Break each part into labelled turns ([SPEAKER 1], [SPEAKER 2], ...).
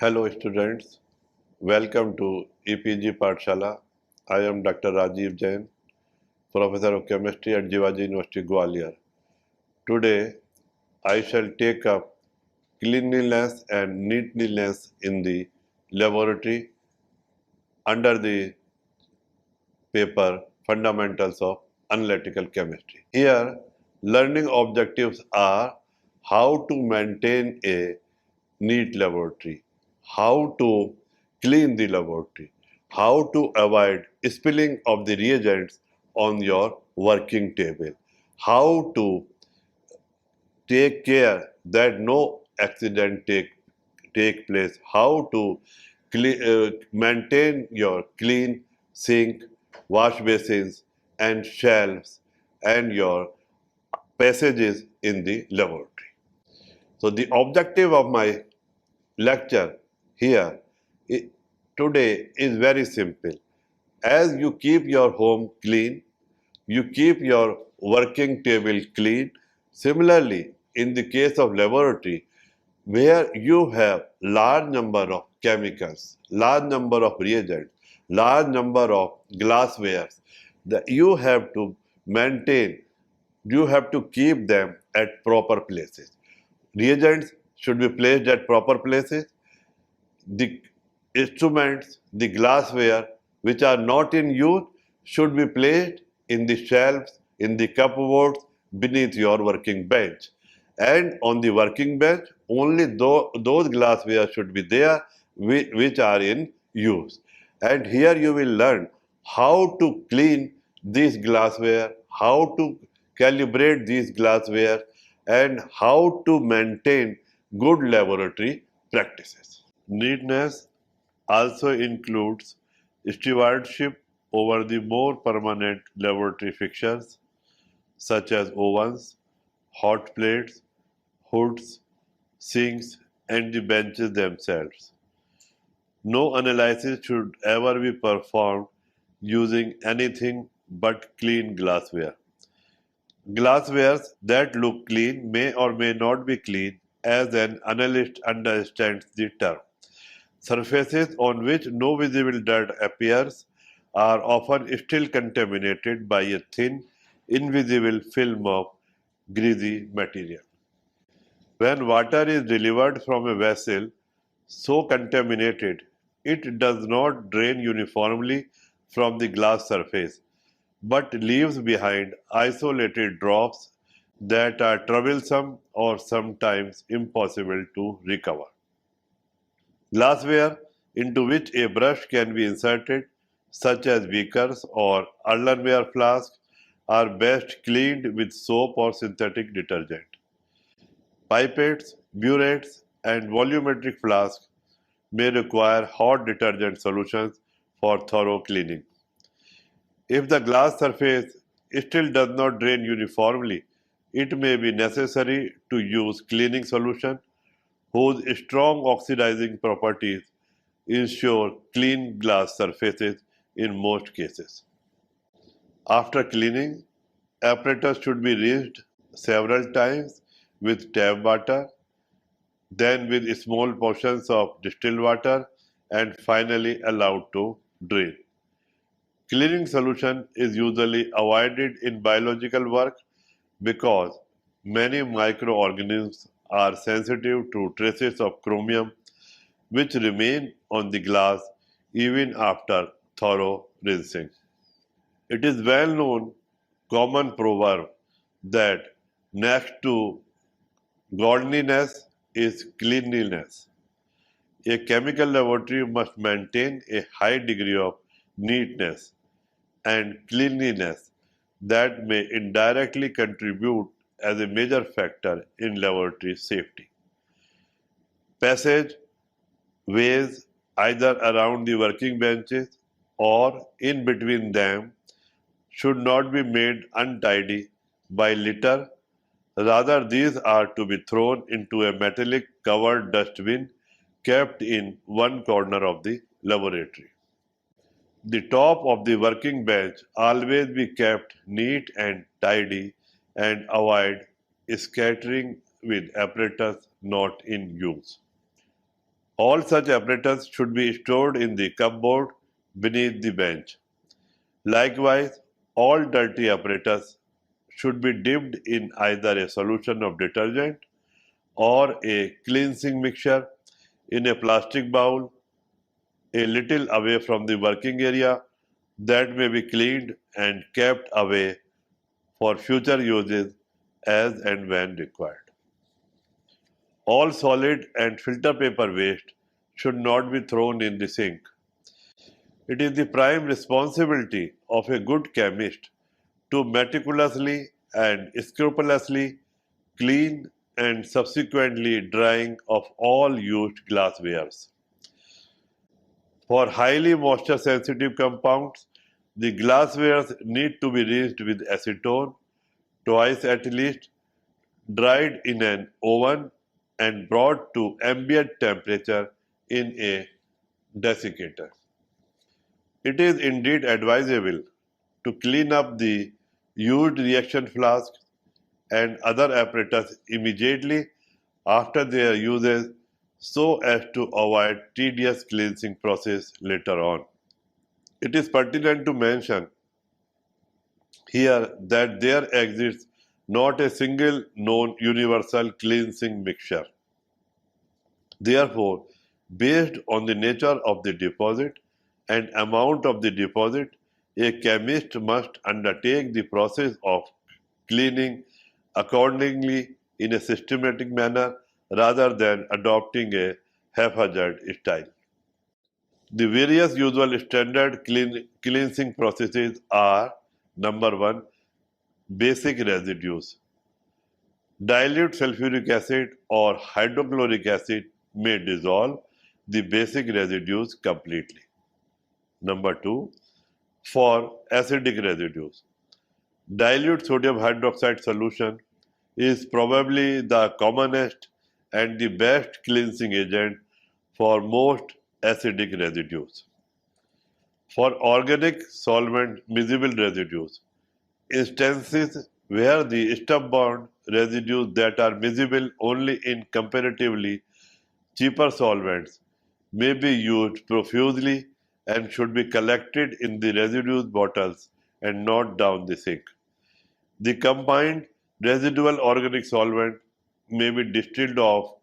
[SPEAKER 1] Hello students, welcome to EPG Pathshala. I am Dr. Rajiv Jain, Professor of Chemistry at Jivaji University, Gwalior. Today, I shall take up cleanliness and neatness in the laboratory under the paper Fundamentals of Analytical Chemistry. Here, learning objectives are how to maintain a neat laboratory, how to clean the laboratory, how to avoid spilling of the reagents on your working table, how to take care that no accident take place, how to maintain your clean sink, wash basins and shelves and your passages in the laboratory. So the objective of my lecture here today is very simple. As you keep your home clean, you keep your working table clean. Similarly, in the case of laboratory, where you have large number of chemicals, large number of reagents, large number of glasswares, that you have to maintain, you have to keep them at proper places. Reagents should be placed at proper places. The instruments, the glassware which are not in use should be placed in the shelves, in the cupboards, beneath your working bench. And on the working bench, only those glassware should be there which are in use. And here you will learn how to clean these glassware, how to calibrate these glassware, and how to maintain good laboratory practices. Neatness also includes stewardship over the more permanent laboratory fixtures such as ovens, hot plates, hoods, sinks, and the benches themselves. No analysis should ever be performed using anything but clean glassware. Glasswares that look clean may or may not be clean as an analyst understands the term. Surfaces on which no visible dirt appears are often still contaminated by a thin, invisible film of greasy material. When water is delivered from a vessel so contaminated, it does not drain uniformly from the glass surface, but leaves behind isolated drops that are troublesome or sometimes impossible to recover. Glassware into which a brush can be inserted, such as beakers or earthenware flasks, are best cleaned with soap or synthetic detergent. Pipettes, burettes, and volumetric flasks may require hot detergent solutions for thorough cleaning. If the glass surface still does not drain uniformly, it may be necessary to use cleaning solution whose strong oxidizing properties ensure clean glass surfaces in most cases. After cleaning, apparatus should be rinsed several times with tap water, then with small portions of distilled water, and finally allowed to drain. Cleaning solution is usually avoided in biological work because many microorganisms are sensitive to traces of chromium which remain on the glass even after thorough rinsing. It is well known common proverb that next to godliness is cleanliness. A chemical laboratory must maintain a high degree of neatness and cleanliness that may indirectly contribute as a major factor in laboratory safety. Passage ways either around the working benches or in between them should not be made untidy by litter. Rather, these are to be thrown into a metallic covered dustbin kept in one corner of the laboratory. The top of the working bench always be kept neat and tidy and avoid scattering with apparatus not in use. All such apparatus should be stored in the cupboard beneath the bench. Likewise, all dirty apparatus should be dipped in either a solution of detergent or a cleansing mixture in a plastic bowl a little away from the working area that may be cleaned and kept away for future uses as and when required. All solid and filter paper waste should not be thrown in the sink. It is the prime responsibility of a good chemist to meticulously and scrupulously clean and subsequently drying of all used glasswares. For highly moisture sensitive compounds, the glasswares need to be rinsed with acetone twice at least, dried in an oven and brought to ambient temperature in a desiccator. It is indeed advisable to clean up the used reaction flasks and other apparatus immediately after their uses so as to avoid tedious cleansing process later on. It is pertinent to mention here that there exists not a single known universal cleansing mixture. Therefore, based on the nature of the deposit and amount of the deposit, a chemist must undertake the process of cleaning accordingly in a systematic manner rather than adopting a haphazard style. The various usual standard cleansing processes are: number one, basic residues. Dilute sulfuric acid or hydrochloric acid may dissolve the basic residues completely. Number two, for acidic residues, dilute sodium hydroxide solution is probably the commonest and the best cleansing agent for most acidic residues. For organic solvent miscible residues, instances where the stubborn residues that are miscible only in comparatively cheaper solvents may be used profusely and should be collected in the residues bottles and not down the sink. The combined residual organic solvent may be distilled off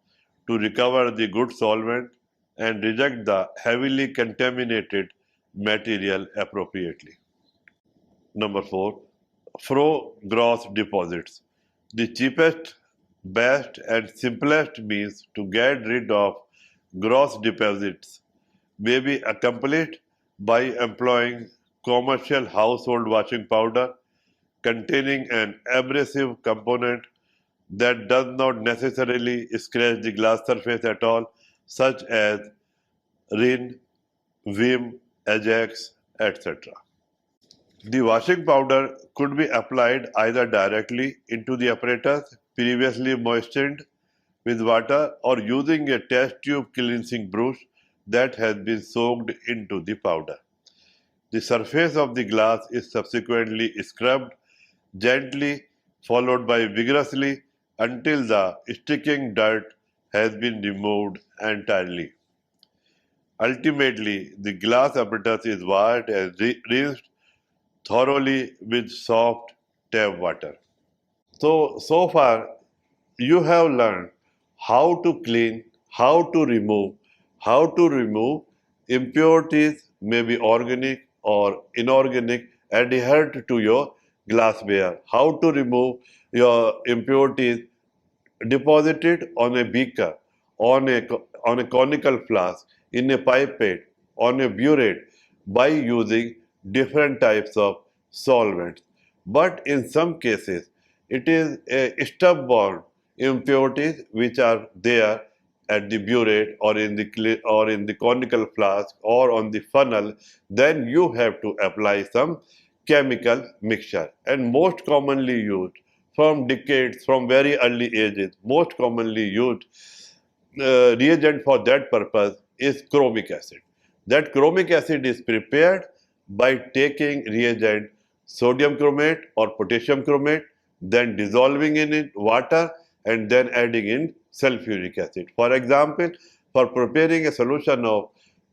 [SPEAKER 1] to recover the good solvent and reject the heavily contaminated material appropriately. Number 4, gross deposits. The cheapest, best, and simplest means to get rid of gross deposits may be accomplished by employing commercial household washing powder containing an abrasive component that does not necessarily scratch the glass surface at all, such as Rin, Vim, Ajax, etc. The washing powder could be applied either directly into the apparatus previously moistened with water or using a test tube cleansing brush that has been soaked into the powder. The surface of the glass is subsequently scrubbed gently, followed by vigorously until the sticking dirt has been removed entirely. Ultimately, the glass apparatus is washed and rinsed thoroughly with soft tap water. So far, you have learned how to clean, how to remove impurities, maybe organic or inorganic, adhered to your glassware, how to remove your impurities deposited on a beaker, on a conical flask, in a pipette, on a burette by using different types of solvents. But in some cases, it is a stubborn impurities which are there at the burette or in the conical flask or on the funnel. Then you have to apply some chemical mixture, and most commonly used from decades, from very early ages, most commonly used reagent for that purpose is chromic acid. That chromic acid is prepared by taking reagent sodium chromate or potassium chromate, then dissolving in it water and then adding in sulfuric acid. For example, For preparing a solution of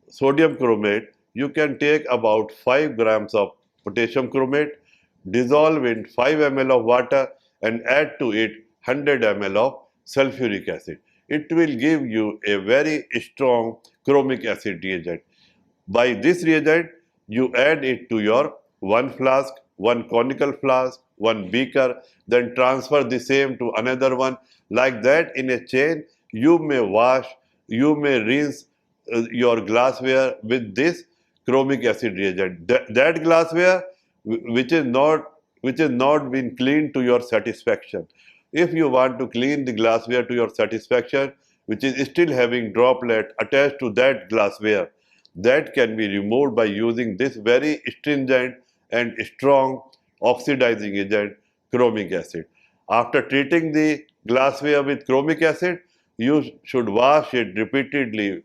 [SPEAKER 1] sodium chromate, you can take about 5 grams of potassium chromate, dissolve in 5 ml of water and add to it 100 ml of sulfuric acid. It will give you a very strong chromic acid reagent. By this reagent, you add it to your one flask, one conical flask, one beaker, then transfer the same to another one. Like that, in a chain, you may wash, you may rinse your glassware with this chromic acid reagent. That glassware which is not been cleaned to your satisfaction. If you want to clean the glassware to your satisfaction, which is still having droplet attached to that glassware, that can be removed by using this very stringent and strong oxidizing agent, chromic acid. After treating the glassware with chromic acid, you should wash it repeatedly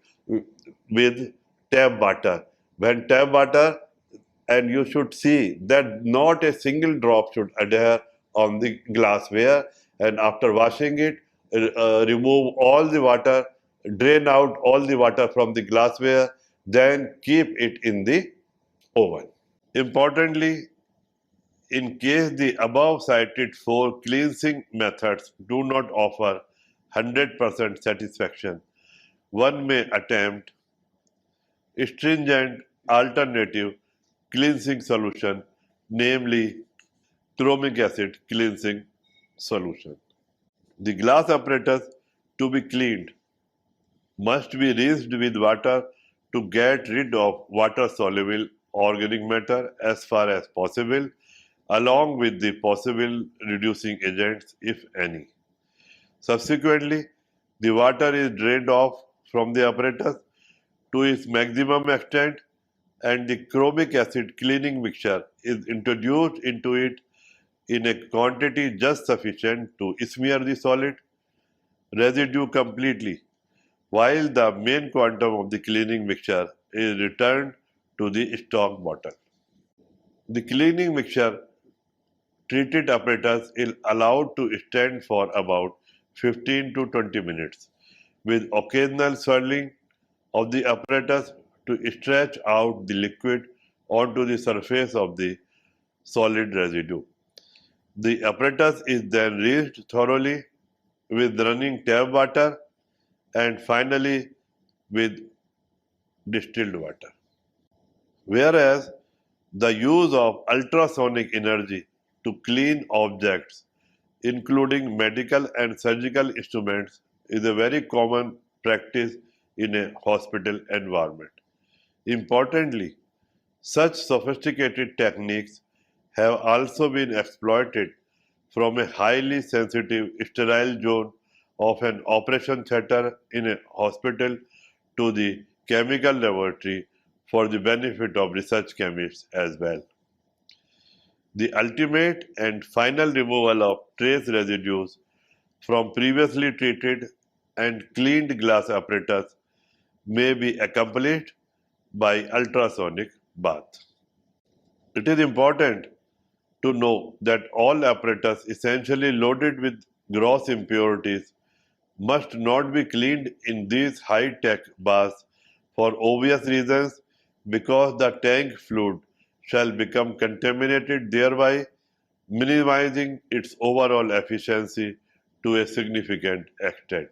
[SPEAKER 1] with tap water. When tap water, and you should see that not a single drop should adhere on the glassware, and after washing it, remove all the water, drain out all the water from the glassware, then keep it in the oven. Importantly, in case the above cited 4 cleansing methods do not offer 100% satisfaction, one may attempt stringent alternative cleansing solution, namely chromic acid cleansing solution. The glass apparatus to be cleaned must be rinsed with water to get rid of water-soluble organic matter as far as possible, along with the possible reducing agents, if any. Subsequently, the water is drained off from the apparatus to its maximum extent, and the chromic acid cleaning mixture is introduced into it in a quantity just sufficient to smear the solid residue completely, while the main quantum of the cleaning mixture is returned to the stock bottle. The cleaning mixture treated apparatus is allowed to stand for about 15 to 20 minutes, with occasional swirling of the apparatus to stretch out the liquid onto the surface of the solid residue. The apparatus is then rinsed thoroughly with running tap water and finally with distilled water. Whereas the use of ultrasonic energy to clean objects, including medical and surgical instruments, is a very common practice in a hospital environment. Importantly, such sophisticated techniques have also been exploited from a highly sensitive sterile zone of an operation theater in a hospital to the chemical laboratory for the benefit of research chemists as well. The ultimate and final removal of trace residues from previously treated and cleaned glass apparatus may be accomplished by ultrasonic bath. It is important to know that all apparatus essentially loaded with gross impurities must not be cleaned in these high-tech baths for obvious reasons, because the tank fluid shall become contaminated, thereby minimizing its overall efficiency to a significant extent.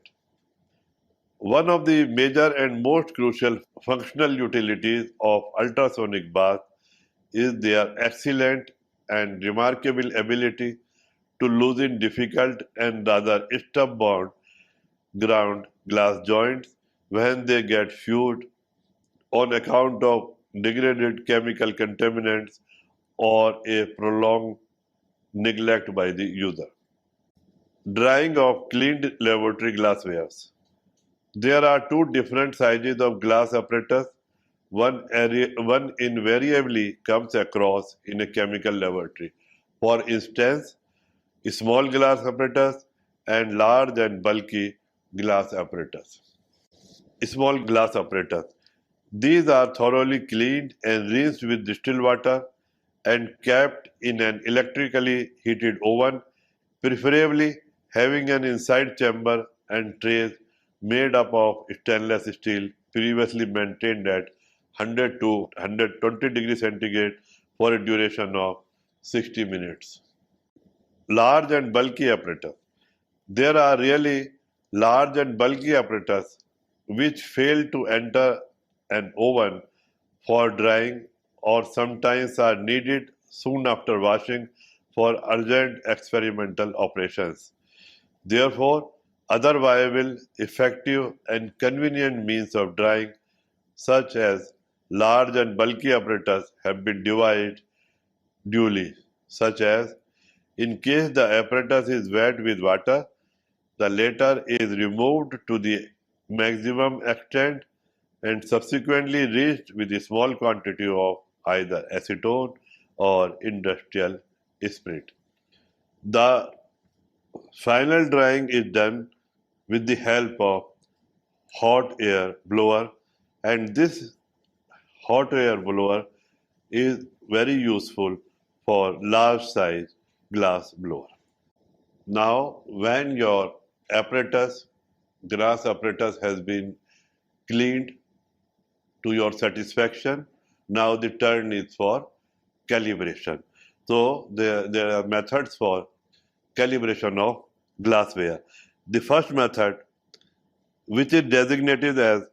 [SPEAKER 1] One of the major and most crucial functional utilities of ultrasonic bath is their excellent and remarkable ability to loosen difficult and rather stubborn ground glass joints when they get fused on account of degraded chemical contaminants or a prolonged neglect by the user. Drying of cleaned laboratory glasswares. There are two different sizes of glass apparatus. One invariably comes across in a chemical laboratory. For instance, small glass apparatus and large and bulky glass apparatus. Small glass apparatus. These are thoroughly cleaned and rinsed with distilled water and kept in an electrically heated oven, preferably having an inside chamber and trays made up of stainless steel previously maintained at 100 to 120 degrees centigrade for a duration of 60 minutes. Large and bulky apparatus. There are really large and bulky apparatus which fail to enter an oven for drying or sometimes are needed soon after washing for urgent experimental operations. Therefore, other viable, effective, and convenient means of drying, such as large and bulky apparatus, have been devised duly, such as in case the apparatus is wet with water, the latter is removed to the maximum extent and subsequently reached with a small quantity of either acetone or industrial spirit. The final drying is done with the help of hot air blower, and this hot air blower is very useful for large size glass blower. Now, when your apparatus, glass apparatus has been cleaned to your satisfaction, now the turn is for calibration. So there are methods for calibration of glassware. The first method, which is designated as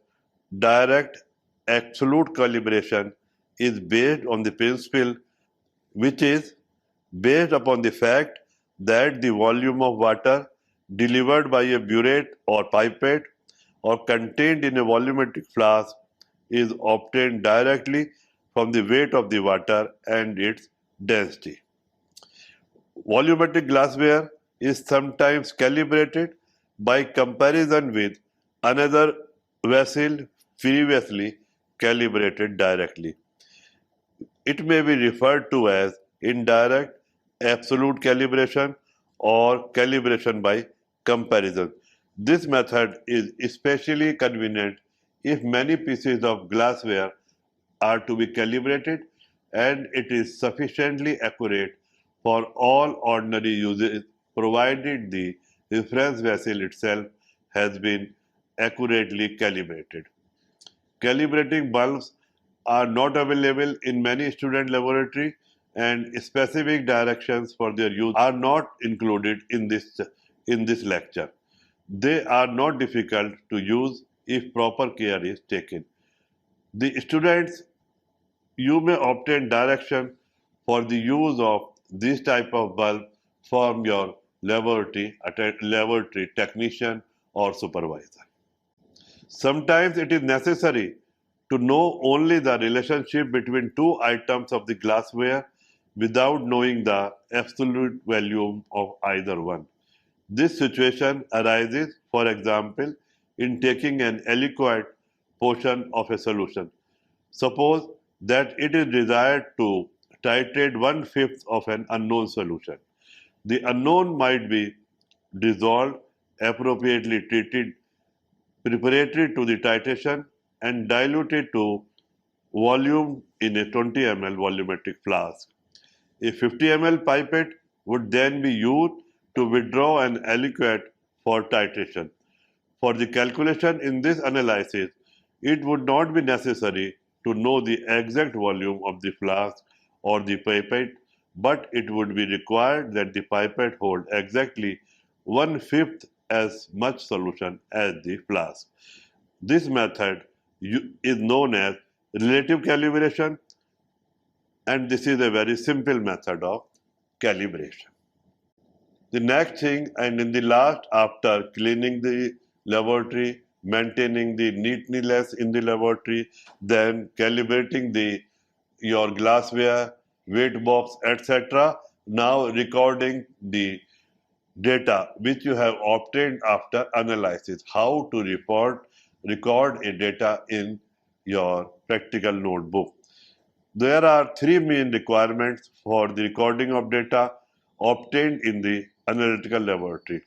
[SPEAKER 1] direct absolute calibration, is based on the principle which is based upon the fact that the volume of water delivered by a burette or pipette or contained in a volumetric flask is obtained directly from the weight of the water and its density. Volumetric glassware is sometimes calibrated by comparison with another vessel previously calibrated directly. It may be referred to as indirect absolute calibration or calibration by comparison. This method is especially convenient if many pieces of glassware are to be calibrated and it is sufficiently accurate for all ordinary uses provided the reference vessel itself has been accurately calibrated. Calibrating bulbs are not available in many student laboratories and specific directions for their use are not included in this lecture. They are not difficult to use if proper care is taken. The students, you may obtain direction for the use of this type of bulb from your laboratory technician or supervisor. Sometimes it is necessary to know only the relationship between two items of the glassware without knowing the absolute volume of either one. This situation arises, for example, in taking an aliquot portion of a solution. Suppose that it is desired to titrate 1/5 of an unknown solution. The unknown might be dissolved, appropriately treated, preparatory to the titration, and diluted to volume in a 20 ml volumetric flask. A 50 ml pipette would then be used to withdraw an aliquot for titration. For the calculation in this analysis, it would not be necessary to know the exact volume of the flask or the pipette, but it would be required that the pipette hold exactly 1/5 as much solution as the flask. This method is known as relative calibration, and this is a very simple method of calibration. The next thing, and in the last, after cleaning the laboratory, maintaining the neatness in the laboratory, then calibrating your glassware, weight box, etc. Now recording the data which you have obtained after analysis. How to record a data in your practical notebook. There are three main requirements for the recording of data obtained in the analytical laboratory.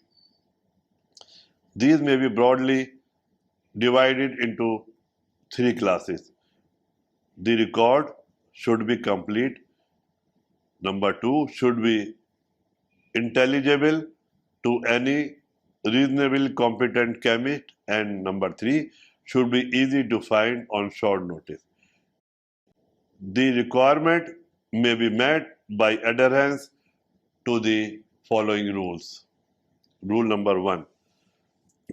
[SPEAKER 1] These may be broadly divided into three classes. The record should be complete. Number two, should be intelligible to any reasonably competent chemist, and number 3 should be easy to find on short notice. The requirement may be met by adherence to the following rules. Rule number 1.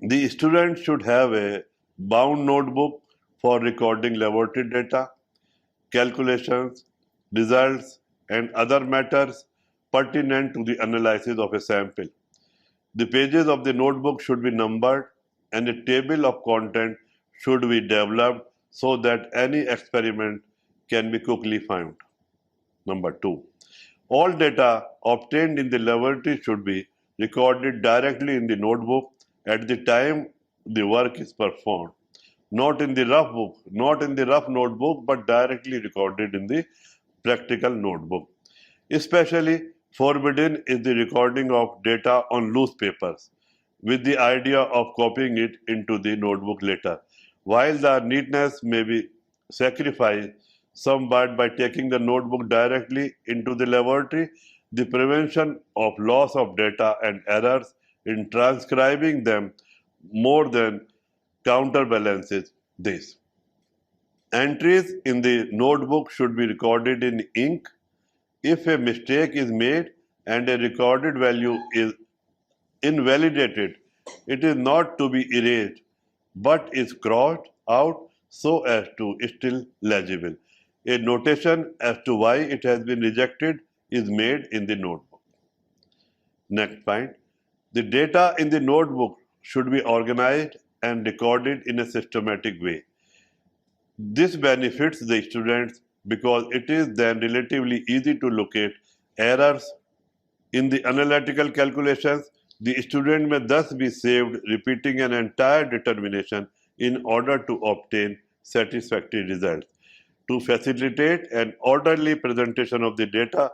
[SPEAKER 1] The student should have a bound notebook for recording laboratory data, calculations, results, and other matters pertinent to the analysis of a sample. The pages of the notebook should be numbered and a table of content should be developed so that any experiment can be quickly found. Number 2. All data obtained in the laboratory should be recorded directly in the notebook at the time the work is performed. Not in the rough notebook, but directly recorded in the practical notebook. Especially forbidden is the recording of data on loose papers, with the idea of copying it into the notebook later. While the neatness may be sacrificed somewhat by taking the notebook directly into the laboratory, the prevention of loss of data and errors in transcribing them more than counterbalances this. Entries in the notebook should be recorded in ink. If a mistake is made and a recorded value is invalidated, it is not to be erased but is crossed out so as to still legible. A notation as to why it has been rejected is made in the notebook. Next point. The data in the notebook should be organized and recorded in a systematic way. This benefits the students because it is then relatively easy to locate errors in the analytical calculations. The student may thus be saved repeating an entire determination in order to obtain satisfactory results. To facilitate an orderly presentation of the data,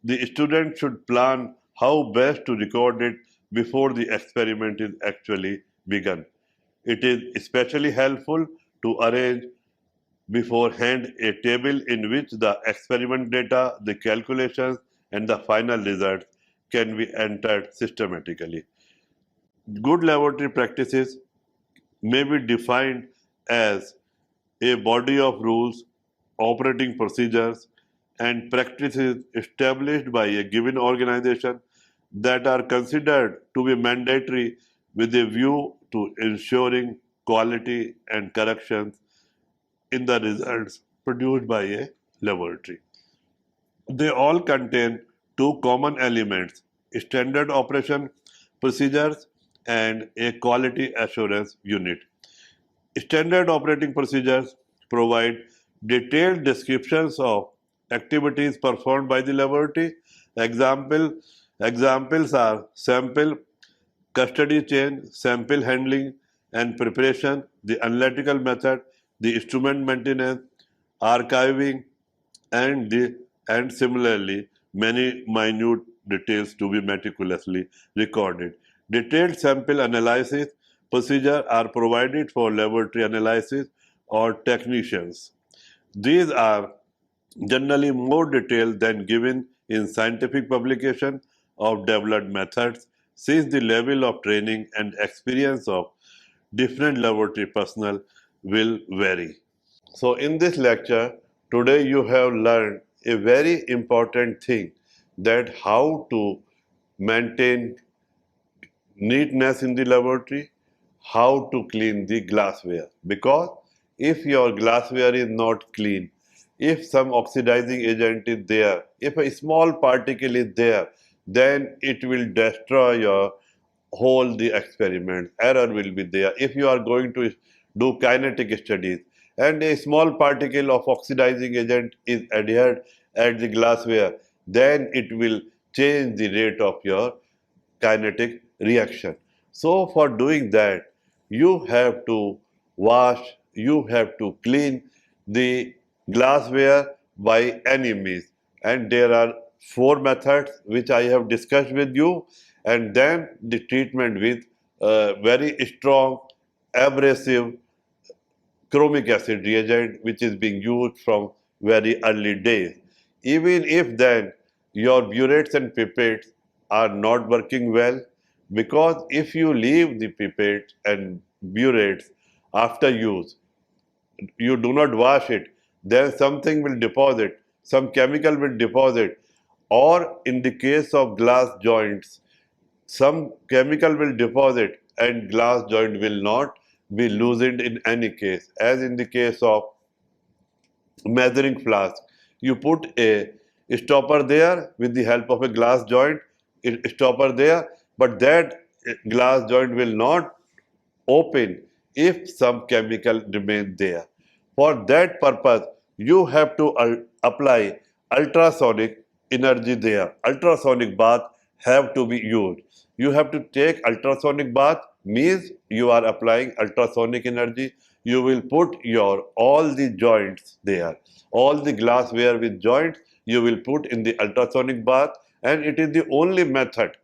[SPEAKER 1] the student should plan how best to record it before the experiment is actually begun. It is especially helpful to arrange beforehand a table in which the experiment data, the calculations, and the final results can be entered systematically. Good laboratory practices may be defined as a body of rules, operating procedures, and practices established by a given organization that are considered to be mandatory with a view to ensuring quality and corrections in the results produced by a laboratory. They all contain two common elements: standard operation procedures and a quality assurance unit. Standard operating procedures provide detailed descriptions of activities performed by the laboratory. Examples are sample custody chain, sample handling and preparation, the analytical method, the instrument maintenance, archiving, and similarly many minute details to be meticulously recorded. Detailed sample analysis procedures are provided for laboratory analysis or technicians. These are generally more detailed than given in scientific publication of developed methods, since the level of training and experience of different laboratory personnel will vary. So, in this lecture, today you have learned a very important thing, that how to maintain neatness in the laboratory, how to clean the glassware. Because if your glassware is not clean, if some oxidizing agent is there, if a small particle is there, then it will destroy your whole the experiment. Error will be there. If you are going to do kinetic studies and a small particle of oxidizing agent is adhered at the glassware, then it will change the rate of your kinetic reaction. So for doing that, you have to wash, you have to clean the glassware by any means. And there are four methods which I have discussed with you, and then the treatment with very strong abrasive chromic acid reagent which is being used from very early days. Even if then your burettes and pipettes are not working well, because if you leave the pipette and burettes after use, you do not wash it, then something will deposit, some chemical will deposit, or in the case of glass joints, some chemical will deposit and glass joint will not be loosened in any case. As in the case of measuring flask, you put a stopper there with the help of a glass joint, stopper there, but that glass joint will not open if some chemical remains there. For that purpose, you have to apply ultrasonic energy there. Ultrasonic bath have to be used. You have to take ultrasonic bath means you are applying ultrasonic energy. You will put your all the joints there, all the glassware with joints. You will put in the ultrasonic bath, and it is the only method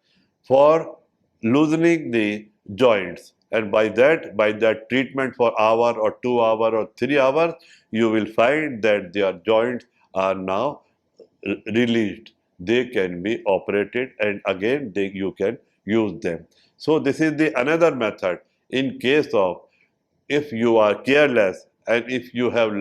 [SPEAKER 1] for loosening the joints, and by that treatment for hour or 2 hour or 3 hours, you will find that their joints are now released, they can be operated, and again you can use them. So this is the another method in case of if you are careless and if you have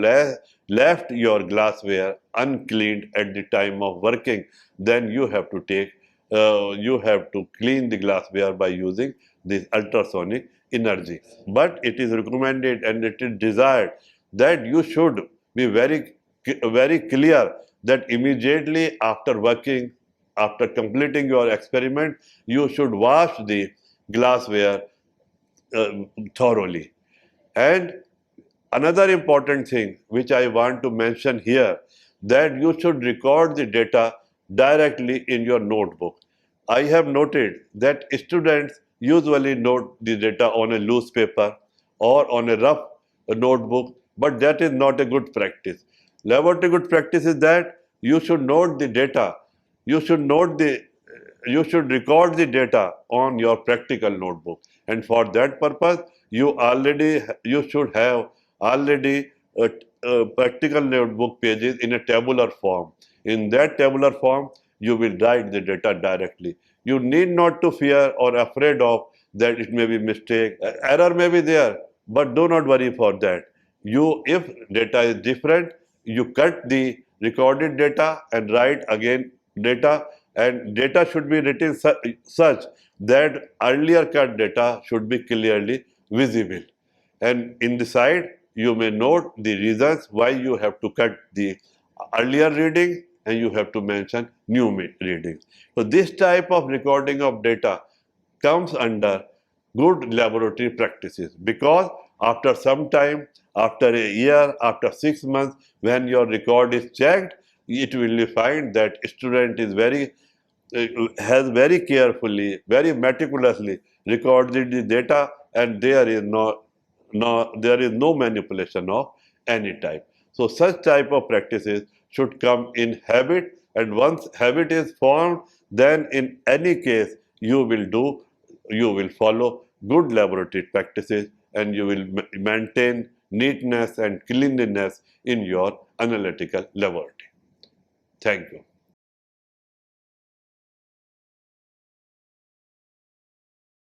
[SPEAKER 1] left your glassware uncleaned at the time of working, then you have to clean the glassware by using this ultrasonic energy. But it is recommended and it is desired that you should be very clear that immediately after working, after completing your experiment, you should wash the glassware thoroughly. And another important thing which I want to mention here, that you should record the data directly in your notebook. I have noted that students usually note the data on a loose paper or on a rough notebook, but that is not a good practice. Laboratory good practice is that you should note the data, you should note the you should record the data on your practical notebook, and for that purpose you should have already practical notebook pages in a tabular form. In that tabular form you will write the data directly. You need not to fear or afraid of that it may be mistake, error may be there, but do not worry for that. You, if data is different, you cut the recorded data and write again data, and data should be written such that earlier cut data should be clearly visible. And in the side, you may note the reasons why you have to cut the earlier reading and you have to mention new readings. So this type of recording of data comes under good laboratory practices, because after some time, after a year, after 6 months, when your record is checked, it will find that student is has very carefully, very meticulously recorded the data, and there is no manipulation of any type. So such type of practices should come in habit, and once habit is formed, then in any case you will follow good laboratory practices, and you will maintain neatness and cleanliness in your analytical laboratory. Thank you.